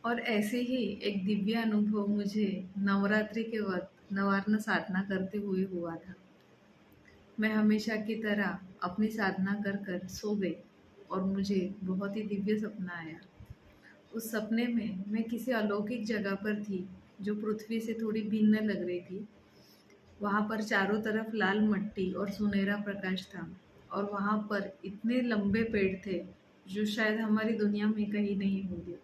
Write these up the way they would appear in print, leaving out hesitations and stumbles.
और ऐसे ही एक दिव्य अनुभव मुझे नवरात्रि के वक्त नवार्न साधना करते हुए हुआ था। मैं हमेशा की तरह अपनी साधना कर कर सो गई और मुझे बहुत ही दिव्य सपना आया। उस सपने में मैं किसी अलौकिक जगह पर थी जो पृथ्वी से थोड़ी भिन्न लग रही थी। वहाँ पर चारों तरफ लाल मिट्टी और सुनहरा प्रकाश था और वहाँ पर इतने लंबे पेड़ थे जो शायद हमारी दुनिया में कहीं नहीं होंगे।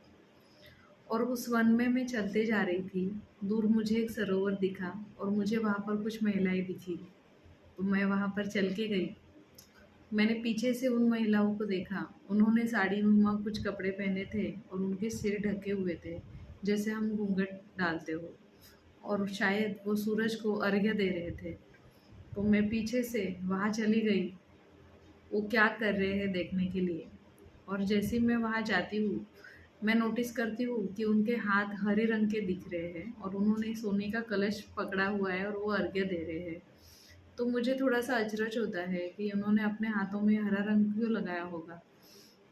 और उस वन में मैं चलते जा रही थी। दूर मुझे एक सरोवर दिखा और मुझे वहाँ पर कुछ महिलाएं दिखी। तो मैं वहाँ पर चल के गई। मैंने पीछे से उन महिलाओं को देखा। उन्होंने साड़ी नुमा कुछ कपड़े पहने थे और उनके सिर ढके हुए थे, जैसे हम घूंघट डालते हो। और शायद वो सूरज को अर्घ्य दे रहे थे। तो मैं पीछे से वहाँ चली गई, वो क्या कर रहे हैं देखने के लिए। और जैसे ही मैं वहाँ जाती हूँ, मैं नोटिस करती हूँ कि उनके हाथ हरे रंग के दिख रहे हैं और उन्होंने सोने का कलश पकड़ा हुआ है और वो अर्घ्य दे रहे हैं। तो मुझे थोड़ा-सा अचरज होता है कि उन्होंने अपने हाथों में हरा रंग क्यों लगाया होगा।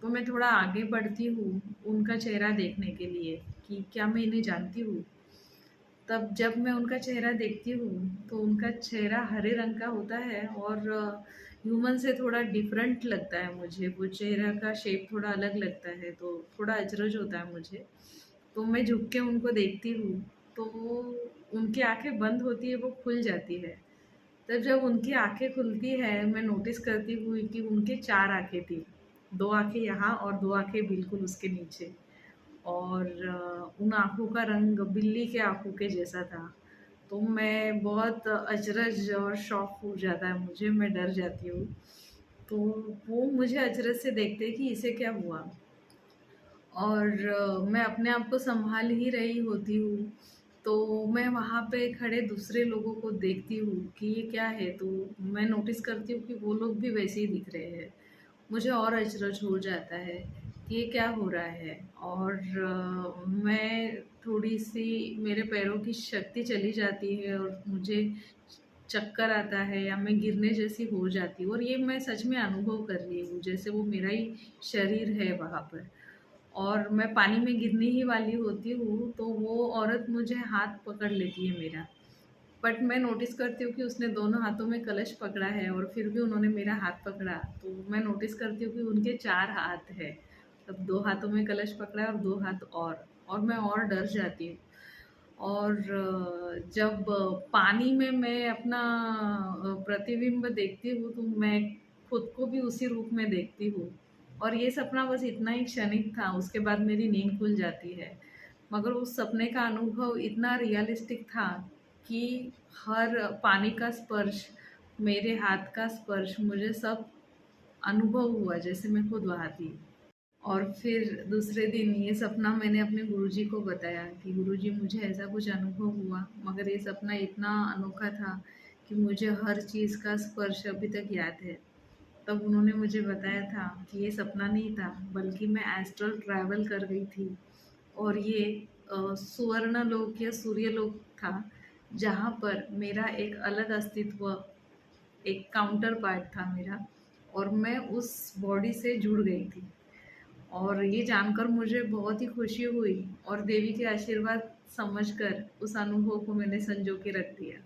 तो मैं थोड़ा आगे बढ़ती हूँ उनका चेहरा देखने के लिए कि क्या मैं इन्हें जानती हूँ? तब जब मैं उनका चेहरा देखती हूँ, तो उनका चेहरा हरे रंग का होता है और ह्यूमन से थोड़ा डिफरेंट लगता है मुझे। वो चेहरा का शेप थोड़ा अलग लगता है, तो थोड़ा अचरज होता है मुझे। तो मैं झुक के उनको देखती हूँ, तो उनकी आँखें बंद होती है, वो खुल जाती है। तब जब उनकी आँखें खुलती है, मैं नोटिस करती हूँ कि उनके 4 आँखें थी। 2 आँखें यहाँ और 2 आँखें बिल्कुल उसके नीचे। और उन आँखों का रंग बिल्ली के आँखों के जैसा था। तो मैं बहुत अचरज और शॉक हो जाता है मुझे, मैं डर जाती हूँ। तो वो मुझे अचरज से देखते हैं कि इसे क्या हुआ? और मैं अपने आप को सँभाल ही रही होती हूँ, तो मैं वहाँ पे खड़े दूसरे लोगों को देखती हूँ कि ये क्या है? तो मैं नोटिस करती हूँ कि वो लोग भी वैसे ही दिख रहे हैं। मुझे और अचरज हो जाता है कि ये क्या हो रहा है। और मैं थोड़ी-सी मेरे पैरों की शक्ति चली जाती है और मुझे चक्कर आता है या मैं गिरने जैसी हो जाती हूँ और ये मैं सच में अनुभव कर रही हूँ, जैसे वो मेरा ही शरीर है वहाँ पर। और मैं पानी में गिरने ही वाली होती हूँ, तो वो औरत मुझे हाथ पकड़ लेती है मेरा। बट मैं नोटिस करती हूँ कि उसने दोनों हाथों में कलश पकड़ा है और फिर भी उन्होंने मेरा हाथ पकड़ा। तो मैं नोटिस करती हूँ कि उनके 4 हाथ हैं। मतलब 2 हाथों में कलश पकड़ा है और 2 हाथ और मैं और डर जाती हूँ। और जब पानी में मैं अपना प्रतिबिंब देखती हूँ, तो मैं खुद को भी उसी रूप में देखती हूँ। और ये सपना बस इतना ही क्षणिक था, उसके बाद मेरी नींद खुल जाती है। मगर उस सपने का अनुभव इतना रियलिस्टिक था कि हर पानी का स्पर्श, मेरे हाथ का स्पर्श, मुझे सब अनुभव हुआ जैसे मैं खुद वहाँ थी। और फिर दूसरे दिन ये सपना मैंने अपने गुरुजी को बताया कि गुरुजी मुझे ऐसा कुछ अनुभव हुआ, मगर ये सपना इतना अनोखा था कि मुझे हर चीज़ का स्पर्श अभी तक याद है। तब उन्होंने मुझे बताया था कि ये सपना नहीं था, बल्कि मैं एस्ट्रल ट्रैवल कर गई थी और ये सुवर्ण लोक या सूर्य लोक था, जहाँ पर मेरा एक अलग अस्तित्व, एक काउंटर पार्ट था मेरा, और मैं उस बॉडी से जुड़ गई थी। और ये जानकर मुझे बहुत ही खुशी हुई और देवी के आशीर्वाद समझकर उस अनुभव को मैंने संजो के रख दिया।